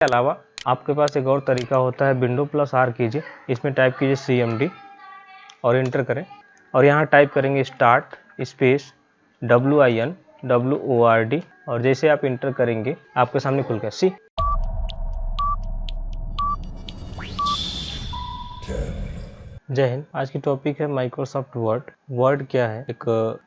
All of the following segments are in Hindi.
अलावा आपके पास एक और तरीका होता है, विंडो प्लस आर कीजिए, इसमें टाइप कीजिए CMD और इंटर करें और यहाँ टाइप करेंगे स्टार्ट स्पेस WINWORD और जैसे आप इंटर करेंगे आपके सामने खुल गया सी। जय हिंद। आज की टॉपिक है माइक्रोसॉफ्ट वर्ड। वर्ड क्या है? एक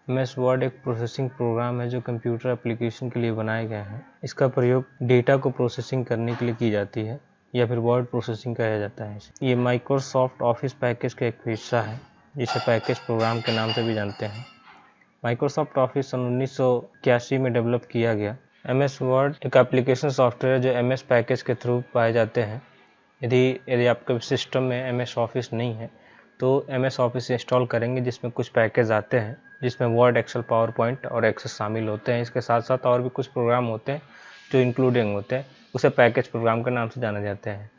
MS वर्ड एक प्रोसेसिंग प्रोग्राम है जो कंप्यूटर एप्लीकेशन के लिए बनाए गए हैं। इसका प्रयोग डेटा को प्रोसेसिंग करने के लिए की जाती है या फिर वर्ड प्रोसेसिंग कहा जाता है। ये माइक्रोसॉफ्ट ऑफिस पैकेज का एक हिस्सा है जिसे पैकेज प्रोग्राम के नाम से भी जानते हैं। माइक्रोसॉफ्ट ऑफिस सन 1981 में डेवलप किया गया। MS वर्ड एक एप्लीकेशन सॉफ्टवेयर जो MS पैकेज के थ्रू पाए जाते हैं। यदि आपके सिस्टम में MS ऑफिस नहीं है तो MS ऑफिस इंस्टॉल करेंगे जिसमें कुछ पैकेज आते हैं जिसमें वर्ड, एक्सेल, पावर पॉइंट और एक्सेस शामिल होते हैं। इसके साथ साथ और भी कुछ प्रोग्राम होते हैं जो इंक्लूडिंग होते हैं, उसे पैकेज प्रोग्राम के नाम से जाने जाते हैं।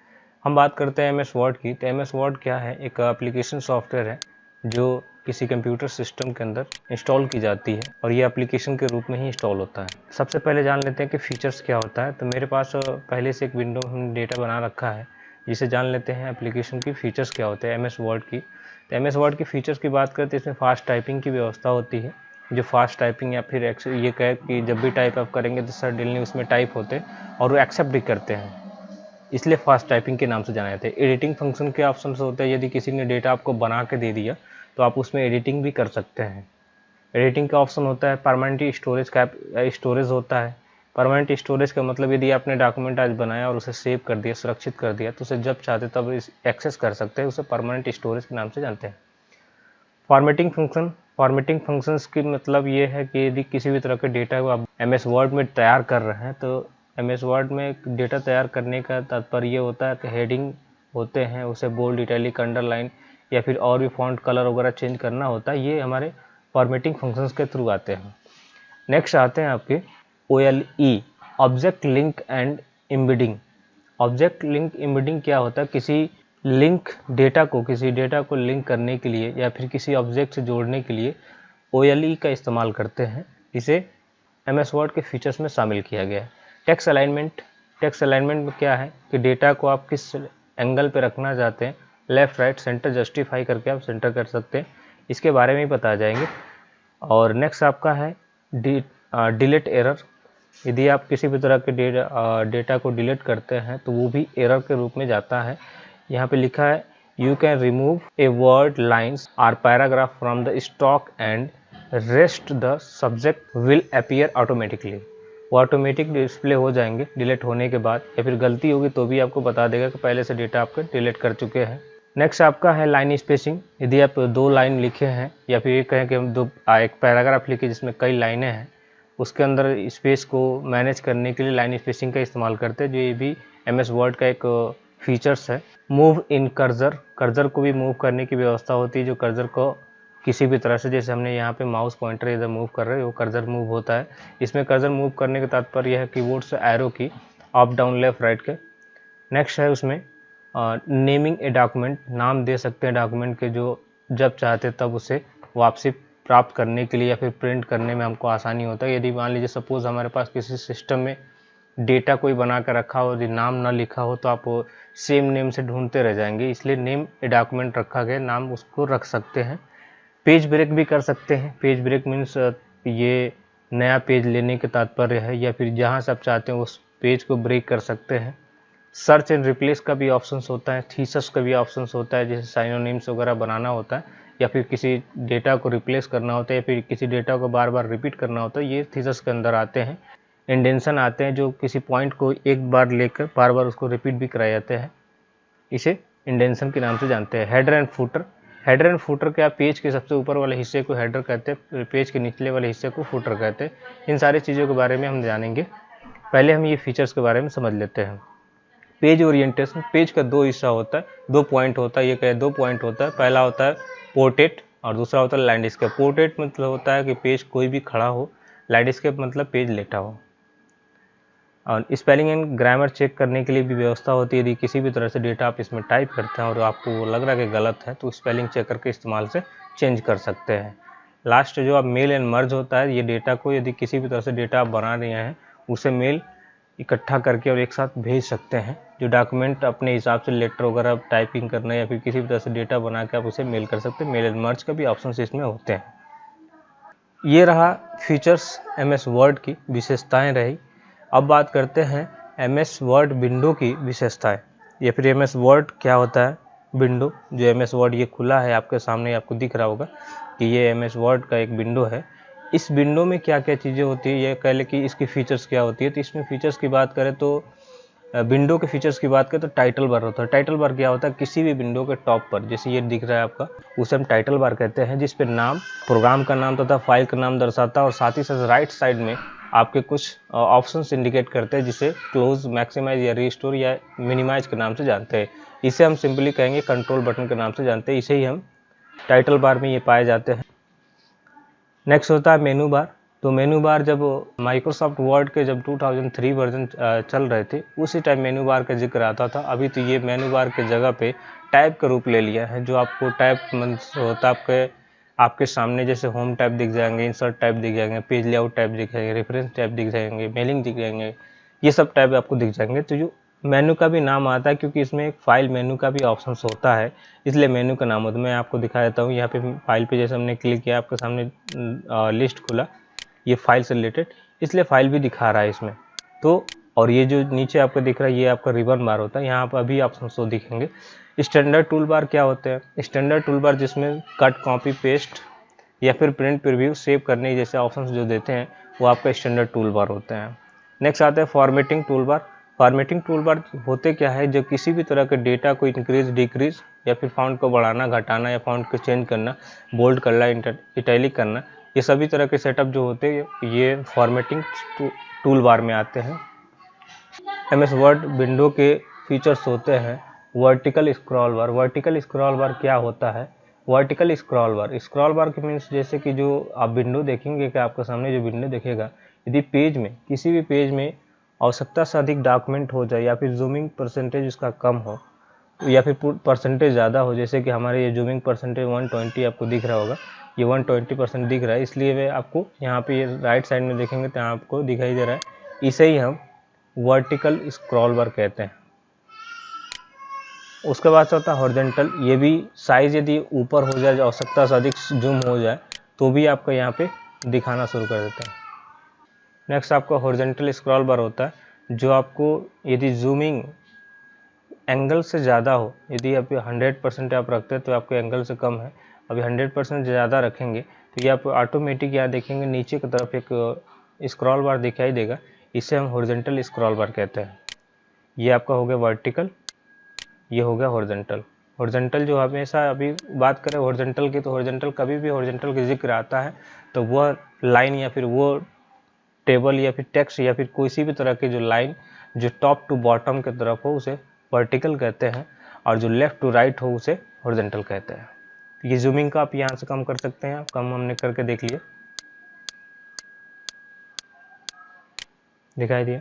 हम बात करते हैं MS वर्ड की। तो MS वर्ड क्या है? एक एप्लीकेशन सॉफ्टवेयर है जो किसी कंप्यूटर सिस्टम के अंदर इंस्टॉल की जाती है और ये एप्लीकेशन के रूप में ही इंस्टॉल होता है। सबसे पहले जान लेते हैं कि फीचर्स क्या होता है। तो मेरे पास पहले से एक विंडो में डेटा बना रखा है जिसे जान लेते हैं एप्लीकेशन की फीचर्स क्या होते हैं MS वर्ड की। तो MS वर्ड की फीचर्स की बात करते हैं, इसमें फास्ट टाइपिंग की व्यवस्था होती है। जो फास्ट टाइपिंग या फिर ये कहे कि जब भी टाइप आप करेंगे तो सडनली उसमें टाइप होते हैं और वो एक्सेप्ट भी करते हैं, इसलिए फास्ट टाइपिंग के नाम से जाना जाता है। एडिटिंग फंक्शन के ऑप्शन होते हैं। यदि किसी ने डेटा आपको बना के दे दिया तो आप उसमें एडिटिंग भी कर सकते हैं। एडिटिंग का ऑप्शन होता है। परमानेंट स्टोरेज होता है। परमानेंट स्टोरेज का मतलब यदि आपने डॉक्यूमेंट आज बनाया और उसे सेव कर दिया, सुरक्षित कर दिया, तो उसे जब चाहते तब एक्सेस कर सकते हैं, उसे परमानेंट स्टोरेज के नाम से जानते हैं। फॉर्मेटिंग फंक्शंस की मतलब ये है कि यदि किसी भी तरह के डेटा को आप MS वर्ड में तैयार कर रहे हैं तो MS वर्ड में डेटा तैयार करने का तात्पर्य ये होता है कि हेडिंग होते हैं, उसे बोल्ड, इटैलिक, अंडरलाइन या फिर और भी फॉन्ट कलर वगैरह चेंज करना होता है। ये हमारे फॉर्मेटिंग फंक्शंस के थ्रू आते हैं। नेक्स्ट आते हैं आपके OLE, object link and embedding. Object link embedding क्या होता है? किसी डेटा को लिंक करने के लिए या फिर किसी ऑब्जेक्ट से जोड़ने के लिए OLE का इस्तेमाल करते हैं। इसे MS वर्ड के फीचर्स में शामिल किया गया है। टेक्स्ट अलाइनमेंट में क्या है कि डेटा को आप किस एंगल पे रखना चाहते हैं, लेफ्ट, राइट, सेंटर जस्टिफाई करके आप सेंटर कर सकते हैं। इसके बारे में ही बता जाएंगे। और नेक्स्ट आपका है डिलीट एरर। यदि आप किसी भी तरह के डेटा को डिलीट करते हैं तो वो भी एरर के रूप में जाता है। यहाँ पे लिखा है you can remove a word, lines or paragraph from the stock and rest the subject will appear automatically. वो ऑटोमेटिक डिस्प्ले हो जाएंगे डिलीट होने के बाद, या फिर गलती होगी तो भी आपको बता देगा कि पहले से डेटा आपके डिलीट कर चुके हैं। नेक्स्ट आपका है लाइन स्पेसिंग। यदि आप 2 लाइन लिखे हैं या फिर ये कहें कि हम एक पैराग्राफ लिखे जिसमें कई लाइनें हैं, उसके अंदर स्पेस को मैनेज करने के लिए लाइन स्पेसिंग का इस्तेमाल करते हैं, जो ये भी MS वर्ड का एक फीचर्स है। मूव इन कर्जर को भी मूव करने की व्यवस्था होती है, जो कर्जर को किसी भी तरह से, जैसे हमने यहाँ पे माउस पॉइंटर इधर मूव कर रहे हैं, वो कर्जर मूव होता है। इसमें कर्जर मूव करने का तात्पर्य यह है कीबोर्ड से एरो की अप, डाउन, लेफ्ट, राइट के। नेक्स्ट है उसमें नेमिंग ए डॉक्यूमेंट। नाम दे सकते हैं डॉक्यूमेंट के, जो जब चाहते तब उसे वापसी प्राप्त करने के लिए या फिर प्रिंट करने में हमको आसानी होता है। यदि मान लीजिए सपोज हमारे पास किसी सिस्टम में डेटा कोई बना कर रखा हो, यदि नाम ना लिखा हो तो आप सेम नेम से ढूंढते रह जाएंगे, इसलिए नेम ए डॉक्यूमेंट रखा गया, नाम उसको रख सकते हैं। पेज ब्रेक भी कर सकते हैं। पेज ब्रेक मीन्स ये नया पेज लेने के तात्पर्य है, या फिर जहाँ से आप चाहते हैं उस पेज को ब्रेक कर सकते हैं। सर्च एंड रिप्लेस का भी ऑप्शंस होता है। थीसिस का भी ऑप्शंस होता है, जैसे साइनोनिम्स वगैरह बनाना होता है या फिर किसी डेटा को रिप्लेस करना होता है या फिर किसी डेटा को बार बार रिपीट करना होता है, ये थीसिस के अंदर आते हैं। इंडेंशन आते हैं, जो किसी पॉइंट को एक बार लेकर बार बार उसको रिपीट भी कराए जाते हैं, इसे इंडेंशन के नाम से जानते हैं। हेडर एंड फुटर क्या? पेज के सबसे ऊपर वाले हिस्से को हेडर कहते हैं, पेज के निचले वाले हिस्से को फुटर कहते हैं। इन सारी चीज़ों के बारे में हम जानेंगे। पहले हम ये फीचर्स के बारे में समझ लेते हैं। Page orientation. पेज का 2 हिस्सा होता है, 2 पॉइंट होता है, ये कहे 2 पॉइंट होता है। पहला होता है पोर्ट्रेट और दूसरा होता है लैंडस्केप। पोर्ट्रेट मतलब होता है कि पेज कोई भी खड़ा हो, लैंडस्केप मतलब पेज लेटा हो। और स्पेलिंग एंड ग्रामर चेक करने के लिए भी व्यवस्था होती है। यदि किसी भी तरह से डेटा आप इसमें टाइप करते हैं और आपको वो लग रहा है कि गलत है तो स्पेलिंग चेक करके इस्तेमाल से चेंज कर सकते हैं। लास्ट जो आप मेल एंड मर्ज होता है, ये डेटा को यदि किसी भी तरह से डेटा आप बना रहे हैं उसे मेल इकट्ठा करके और एक साथ भेज सकते हैं। जो डॉक्यूमेंट अपने हिसाब से लेटर वगैरह टाइपिंग करना या फिर किसी भी तरह से डेटा बना के आप उसे मेल कर सकते हैं। मेल एंड मर्ज का भी ऑप्शन इसमें होते हैं। ये रहा फीचर्स MS वर्ड की विशेषताएं रही। अब बात करते हैं MS वर्ड विंडो की विशेषताएं या फिर MS वर्ड क्या होता है। विंडो, जो MS वर्ड ये खुला है आपके सामने, आपको दिख रहा होगा कि ये MS वर्ड का एक विंडो है। इस विंडो में क्या क्या चीज़ें होती है, ये कह ले कि इसकी फीचर्स क्या होती है। तो इसमें फीचर्स की बात करें तो विंडो के फीचर्स की बात करें तो टाइटल बार होता है। टाइटल बार क्या होता है, किसी भी विंडो के टॉप पर, जैसे ये दिख रहा है आपका, उसे हम टाइटल बार कहते हैं, जिस पे नाम, प्रोग्राम का नाम तथा फाइल का नाम दर्शाता है और साथ ही साथ राइट साइड में आपके कुछ ऑप्शंस इंडिकेट करते हैं, जिसे क्लोज, मैक्सिमाइज या रिस्टोर या मिनिमाइज के नाम से जानते हैं। इसे हम सिंपली कहेंगे कंट्रोल बटन के नाम से जानते हैं। इसे ही हम टाइटल बार में ये पाए जाते हैं। नेक्स्ट होता है मेनू बार। तो मेनू बार जब माइक्रोसॉफ्ट वर्ड के जब 2003 वर्जन चल रहे थे, उसी टाइम मेनू बार का जिक्र आता था। अभी तो ये मेनू बार के जगह पे टैब का रूप ले लिया है। जो आपको टैब होता है आपके सामने, जैसे होम टैब दिख जाएंगे, इंसर्ट टैब दिख जाएंगे, पेज लेआउट टैब दिख जाएंगे, रेफरेंस टैब दिख जाएंगे, मेलिंग दिख जाएंगे, ये सब टैब आपको दिख जाएंगे। तो जो मेनू का भी नाम आता है क्योंकि इसमें एक फाइल मेनू का भी ऑप्शन होता है, इसलिए मेनू का नाम होता है। मैं आपको दिखा देता हूँ। यहाँ पे फाइल पे जैसे हमने क्लिक किया, आपके सामने लिस्ट खुला, ये फाइल से रिलेटेड, इसलिए फाइल भी दिखा रहा है इसमें। तो और ये जो नीचे आपको दिख रहा है, ये आपका रिबन बार होता है। यहाँ पर अभी ऑप्शन तो दिखेंगे। स्टैंडर्ड टूल बार क्या होते हैं। स्टैंडर्ड टूल बार जिसमें कट, कॉपी, पेस्ट या फिर प्रिंट, प्रीव्यू, सेव करने जैसे ऑप्शंस जो देते हैं, वो आपका स्टैंडर्ड टूल बार होते हैं। नेक्स्ट आता है formatting tool bar. Formatting tool bar होते क्या है, जो किसी भी तरह के डेटा को इंक्रीज, डिक्रीज या फिर फाउंट को बढ़ाना, घटाना या फाउंट को चेंज करना, बोल्ड करना, इटैलिक करना, ये सभी तरह के सेटअप जो होते हैं ये फॉर्मेटिंग टूल बार में आते हैं। MS वर्ड विंडो के फीचर्स होते हैं वर्टिकल स्क्रॉल बार। वर्टिकल स्क्रॉल बार क्या होता है। वर्टिकल स्क्रॉल बार के मीन्स जैसे कि जो आप विंडो देखेंगे कि आपके सामने जो विंडो दिखेगा, यदि पेज में, किसी भी पेज में आवश्यकता से अधिक डॉक्यूमेंट हो जाए या फिर जूमिंग परसेंटेज उसका कम हो या फिर परसेंटेज ज़्यादा हो, जैसे कि हमारे ये जूमिंग परसेंटेज 120 आपको दिख रहा होगा, ये 120% दिख रहा है, इसलिए वे आपको यहाँ पे ये राइट साइड में देखेंगे तो आपको दिखाई दे रहा है। इसे ही हम वर्टिकल स्क्रॉल बार कहते हैं। उसके बाद से होता है हॉरिजॉन्टल। ये भी साइज यदि ऊपर हो जाए, आवश्यकता से अधिक जूम हो जाए, तो भी आपको यहाँ पे दिखाना शुरू कर देता है। नेक्स्ट आपका हॉरिजॉन्टल स्क्रॉल बार होता है, जो आपको यदि जूमिंग एंगल से ज़्यादा हो, यदि आप 100% आप रखते हैं तो आपके एंगल से कम है, अभी 100% ज़्यादा रखेंगे तो ये आप ऑटोमेटिक यहाँ देखेंगे नीचे की तरफ एक स्क्रॉल बार दिखाई देगा। इसे हम हॉरिजॉन्टल स्क्रॉल बार कहते हैं। ये आपका हो गया वर्टिकल, ये हो गया हॉरिजॉन्टल। हॉरिजॉन्टल जो हमेशा अभी बात करें हॉरिजॉन्टल की, तो हॉरिजॉन्टल कभी भी हॉरिजॉन्टल का जिक्र आता है तो वह लाइन या फिर वो टेबल या फिर टेक्स्ट या फिर किसी भी तरह की जो लाइन जो टॉप टू बॉटम की तरफ हो उसे वर्टिकल कहते हैं, और जो लेफ्ट टू राइट हो उसे हॉरिजॉन्टल कहते हैं। ये जूमिंग का आप यहाँ से कम कर सकते हैं, कम हमने करके देख लिया, दिखाई दिया।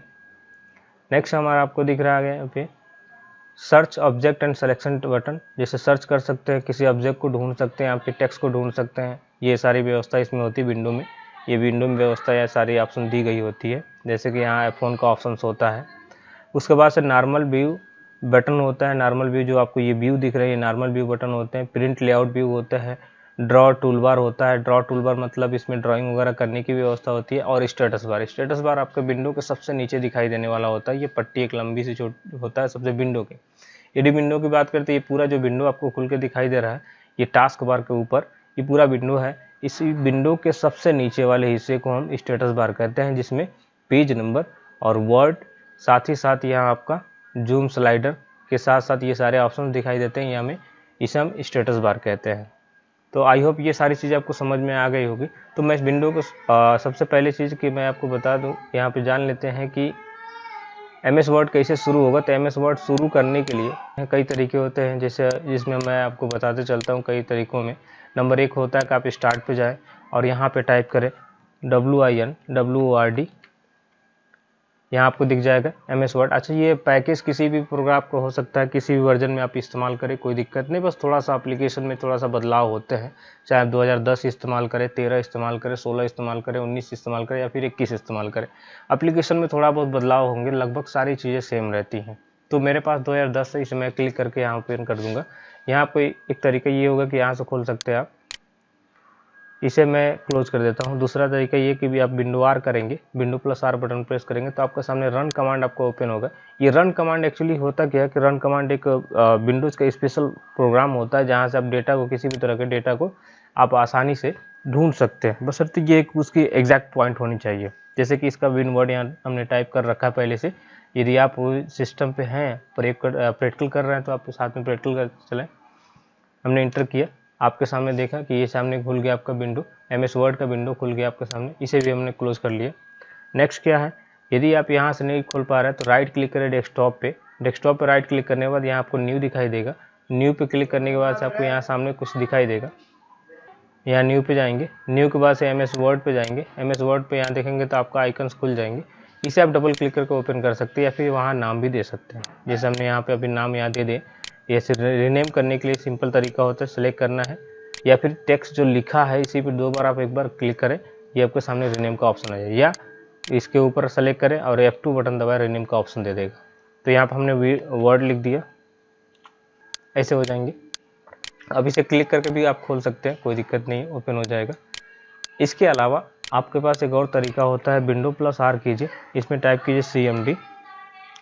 नेक्स्ट हमारा आपको दिख रहा है यहाँ पे search object and selection button. जैसे सर्च कर सकते हैं, किसी ऑब्जेक्ट को ढूंढ सकते हैं, आपके टेक्स्ट को ढूंढ सकते हैं, ये सारी व्यवस्था इसमें होती है विंडो में। ये विंडो में व्यवस्था या सारी ऑप्शन दी गई होती है, जैसे कि यहाँ फ़ोन का ऑप्शन होता है। उसके बाद से नॉर्मल व्यू बटन होता है। नॉर्मल व्यू जो आपको ये व्यू दिख रहे हैं, नॉर्मल व्यू बटन होते हैं। प्रिंट लेआउट व्यू होता है। ड्रॉ टूलबार होता है। ड्रॉ टूलबार मतलब इसमें ड्राइंग वगैरह करने की व्यवस्था होती है। और स्टेटस बार, स्टेटस बार आपके विंडो के सबसे नीचे दिखाई देने वाला होता है। ये पट्टी एक लंबी सी छोटी होता है सबसे विंडो के। यदि विंडो की बात करते हैं, ये पूरा जो विंडो आपको खुल के दिखाई दे रहा है, ये टास्क बार के ऊपर ये पूरा विंडो है। इसी विंडो के सबसे नीचे वाले हिस्से को हम स्टेटस बार कहते हैं, जिसमें पेज नंबर और वर्ड, साथ ही साथ यहाँ आपका जूम स्लाइडर के साथ साथ ये सारे ऑप्शन दिखाई देते हैं। यहाँ में इसे हम स्टेटस बार कहते हैं। तो आई होप ये सारी चीज़ें आपको समझ में आ गई होगी। तो मैं इस विंडो को सबसे पहले चीज़ कि मैं आपको बता दूँ, यहाँ पे जान लेते हैं कि MS वर्ड कैसे शुरू होगा। तो MS वर्ड शुरू करने के लिए कई तरीके होते हैं, जैसे जिसमें मैं आपको बताते चलता हूँ कई तरीकों में। नंबर 1 होता है कि आप स्टार्ट पे जाएं और यहाँ पे टाइप करें WIN WORD, यहाँ आपको दिख जाएगा MS वर्ड। अच्छा, ये पैकेज किसी भी प्रोग्राम को हो सकता है, किसी भी वर्जन में आप इस्तेमाल करें, कोई दिक्कत नहीं, बस थोड़ा सा एप्लीकेशन में थोड़ा सा बदलाव होते हैं। चाहे आप 2010 इस्तेमाल करें, 13 इस्तेमाल करें, 16 इस्तेमाल करें, 19 इस्तेमाल करें या फिर 21 इस्तेमाल करें, एप्लीकेशन में थोड़ा बहुत बदलाव होंगे, लगभग सारी चीज़ें सेम रहती हैं। तो मेरे पास 2010 है, इसे मैं क्लिक करके यहाँ ओपन कर दूँगा। यहाँ पर एक तरीका ये होगा कि यहाँ से खोल सकते हैं आप, इसे मैं क्लोज कर देता हूँ। दूसरा तरीका ये कि भी आप विंडो आर करेंगे, window plus are button press करेंगे तो आपके सामने रन कमांड आपको ओपन होगा। ये रन कमांड एक्चुअली होता क्या है कि रन कमांड एक विंडोज़ का स्पेशल प्रोग्राम होता है जहाँ से आप डेटा को, किसी भी तरह के डेटा को आप आसानी से ढूंढ सकते हैं, बशर्ते ये एक उसकी एग्जैक्ट पॉइंट होनी चाहिए। जैसे कि इसका विन वर्ड यहाँ हमने टाइप कर रखा है पहले से। यदि आप सिस्टम पे हैं, प्रैक्टिकल कर रहे हैं तो आप साथ में प्रैक्टिकल कर चलें। हमने इंटर किया, आपके सामने देखा कि ये सामने खुल गया आपका विंडो, MS वर्ड का विंडो खुल गया आपके सामने, इसे भी हमने क्लोज कर लिया। नेक्स्ट क्या है, यदि आप यहाँ से नहीं खोल पा रहे हैं तो राइट क्लिक करें डेस्कटॉप पे। डेस्कटॉप पे राइट क्लिक करने के बाद यहाँ आपको न्यू दिखाई देगा। न्यू पे क्लिक करने के बाद से आपको यहाँ सामने कुछ दिखाई देगा। यहाँ न्यू पे जाएंगे, न्यू के बाद से MS वर्ड पे जाएंगे। MS वर्ड पे यहाँ देखेंगे तो आपका आइकन्स खुल जाएंगे। इसे आप डबल क्लिक करके ओपन कर सकते हैं या फिर वहाँ नाम भी दे सकते हैं। जैसे हमने यहाँ पे अभी नाम यहाँ दे दें, ऐसे रीनेम करने के लिए सिंपल तरीका होता है, सेलेक्ट करना है या फिर टेक्स्ट जो लिखा है इसी पर दो बार आप एक बार क्लिक करें, ये आपके सामने रीनेम का ऑप्शन आ जाए, या इसके ऊपर सेलेक्ट करें और F2 बटन दबाए, रीनेम का ऑप्शन दे देगा। तो यहाँ पर हमने वर्ड लिख दिया, ऐसे हो जाएंगे। अब इसे क्लिक करके भी आप खोल सकते हैं, कोई दिक्कत नहीं, ओपन हो जाएगा। इसके अलावा आपके पास एक और तरीका होता है, विंडो प्लस आर कीजिए, इसमें टाइप कीजिए CMD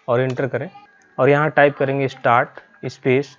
और इंटर करें और यहाँ टाइप करेंगे स्टार्ट स्पेस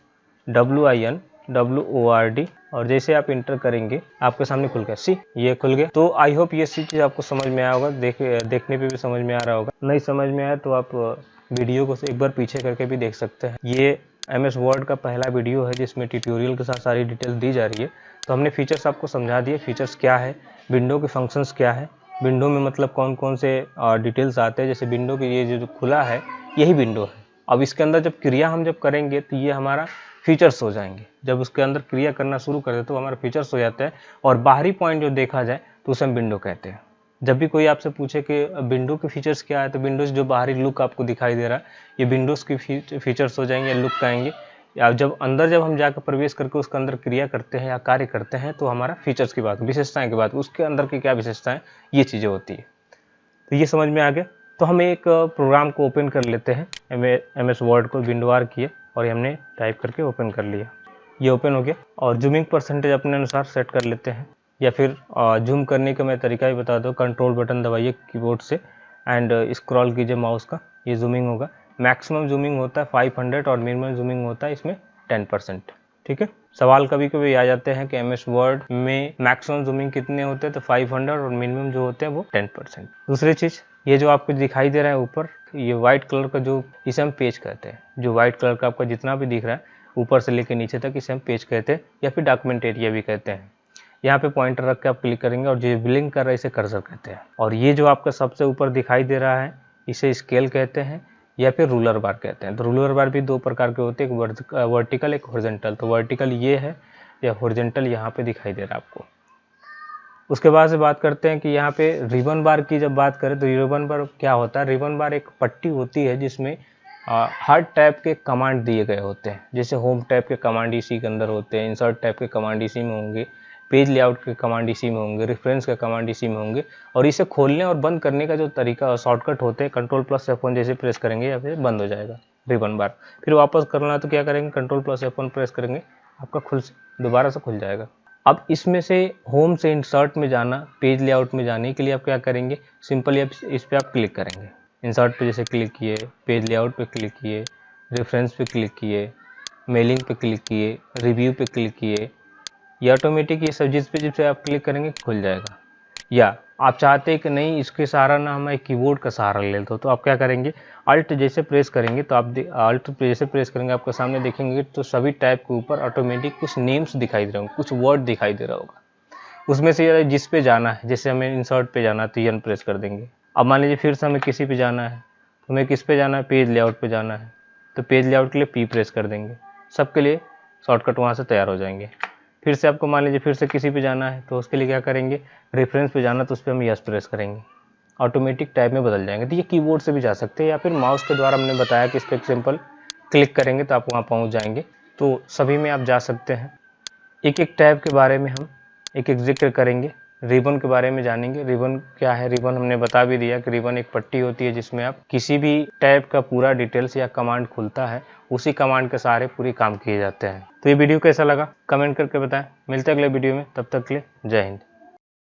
WINWORD और जैसे आप इंटर करेंगे आपके सामने खुल गया। सी, ये खुल गया। तो आई होप ये चीज़ आपको समझ में आया होगा, देखने पे भी समझ में आ रहा होगा। नहीं समझ में आया तो आप वीडियो को एक बार पीछे करके भी देख सकते हैं। ये MS वर्ड का पहला वीडियो है जिसमें ट्यूटोरियल के साथ सारी डिटेल दी जा रही है। तो हमने फीचर्स आपको समझा दिए, फीचर्स क्या है, विंडो के फंक्शंस क्या है, विंडो में मतलब कौन कौन से डिटेल्स आते हैं। जैसे विंडो की ये जो खुला है यही विंडो है। अब इसके अंदर जब क्रिया हम जब करेंगे तो ये हमारा फीचर्स हो जाएंगे। जब उसके अंदर क्रिया करना शुरू कर दे तो हमारा फीचर्स हो जाता है और बाहरी पॉइंट जो देखा जाए तो उसे हम विंडो कहते हैं। जब भी कोई आपसे पूछे कि विंडो के फीचर्स क्या है तो विंडोज़ जो बाहरी लुक आपको दिखाई दे रहा है ये विंडोज़ की फीचर्स हो जाएंगे, लुक कहेंगे। या जब हम जाकर प्रवेश करके उसके अंदर क्रिया करते हैं या कार्य करते हैं तो हमारा फीचर्स की बात, विशेषताएं की बात, उसके अंदर की क्या विशेषताएं, ये चीज़ें होती है। तो ये समझ में आ गया। तो हम एक प्रोग्राम को ओपन कर लेते हैं, MS वर्ड को विंडो आर किए और हमने टाइप करके ओपन कर लिया। ये ओपन हो गया और जूमिंग परसेंटेज अपने अनुसार सेट कर लेते हैं या फिर जूम करने का मैं तरीका भी बता दूँ। कंट्रोल बटन दबाइए कीबोर्ड से एंड स्क्रॉल कीजिए माउस का, ये जूमिंग होगा। मैक्सिमम जूमिंग होता है 500 और मिनिमम जूमिंग होता है इसमें 10%। ठीक है। सवाल कभी कभी आ जाते हैं कि MS वर्ड में मैक्सिमम जूमिंग कितने होते हैं, तो 500 और मिनिमम जो होते हैं वो 10%। दूसरी चीज़, ये जो आपको दिखाई दे रहा है ऊपर, ये व्हाइट कलर का जो, इसे हम पेज कहते हैं। जो व्हाइट कलर का आपका जितना भी दिख रहा है ऊपर से लेकर नीचे तक, इसे हम पेज कहते हैं या फिर डॉक्यूमेंट एरिया भी कहते हैं। यहाँ पे पॉइंटर रख के आप क्लिक करेंगे और जो ब्लिंक कर रहा है इसे कर्सर कहते हैं। और ये जो आपका सबसे ऊपर दिखाई दे रहा है इसे स्केल कहते हैं या फिर रूलर बार कहते हैं। तो रूलर बार भी दो प्रकार के होते हैं, एक वर्टिकल एक हॉरिजॉन्टल। तो वर्टिकल ये है या हॉरिजॉन्टल यहाँ पे दिखाई दे रहा है आपको। उसके बाद से बात करते हैं कि यहाँ पे रिबन बार की जब बात करें तो रिबन बार क्या होता है। रिबन बार एक पट्टी होती है जिसमें हर टाइप के कमांड दिए गए होते हैं। जैसे होम टाइप के कमांड इसी के अंदर होते हैं, इंसर्ट टाइप के कमांड इसी में होंगे, पेज लेआउट के कमांड इसी में होंगे, रेफरेंस का कमांड इसी में होंगे। और इसे खोलने और बंद करने का जो तरीका शॉर्टकट होते हैं, कंट्रोल प्लस F1 जैसे प्रेस करेंगे या फिर बंद हो जाएगा रिबन बार। फिर वापस करना है तो क्या करेंगे, कंट्रोल प्लस F1 प्रेस करेंगे, आपका दोबारा से खुल जाएगा। अब इसमें से होम से इंसर्ट में जाना, पेज लेआउट में जाने के लिए आप क्या करेंगे, सिंपली आप इस पर आप क्लिक करेंगे। इंसर्ट पे जैसे क्लिक किए, पेज लेआउट पे क्लिक किए, रेफरेंस पे क्लिक किए, मेलिंग पे क्लिक किए, रिव्यू पे क्लिक किए, ये ऑटोमेटिक ये सब जिस पे आप क्लिक करेंगे खुल जाएगा। या आप चाहते हैं कि नहीं इसके सहारा ना हमें कीबोर्ड का सहारा ले लेते हो तो आप क्या करेंगे, अल्ट जैसे प्रेस करेंगे तो आप अल्ट जैसे प्रेस करेंगे आपके सामने देखेंगे तो सभी टैब के ऊपर ऑटोमेटिक कुछ नेम्स दिखाई दे रहे होंगे, कुछ वर्ड दिखाई दे रहा होगा। उसमें से जिस पे जाना है, जैसे हमें इंसर्ट पे जाना है तो एन प्रेस कर देंगे। अब मान लीजिए फिर से हमें किसी पे जाना है तो हमें किस पे जाना है, पेज लेआउट पे जाना है तो पेज लेआउट के लिए पी प्रेस कर देंगे। सबके लिए शॉर्टकट वहाँ से तैयार हो जाएंगे। फिर से आपको मान लीजिए फिर से किसी पे जाना है तो उसके लिए क्या करेंगे, रेफरेंस पे जाना तो उस पर हम यस प्रेस करेंगे। ऑटोमेटिक टैब में बदल जाएंगे। तो ये कीबोर्ड से भी जा सकते हैं या फिर माउस के द्वारा हमने बताया कि इस पर सिंपल क्लिक करेंगे तो आप वहाँ पहुँच जाएंगे। तो सभी में आप जा सकते हैं। एक एक टैब के बारे में हम एक एक जिक्र करेंगे। रिबन के बारे में जानेंगे। रिबन क्या है? रिबन हमने बता भी दिया कि रिबन एक पट्टी होती है जिसमें आप किसी भी टैब का पूरा डिटेल्स या कमांड खुलता है, उसी कमांड के सहारे पूरी काम किए जाते हैं। तो ये वीडियो कैसा लगा कमेंट करके बताएं। मिलते हैं अगले वीडियो में, तब तक के लिए जय हिंद।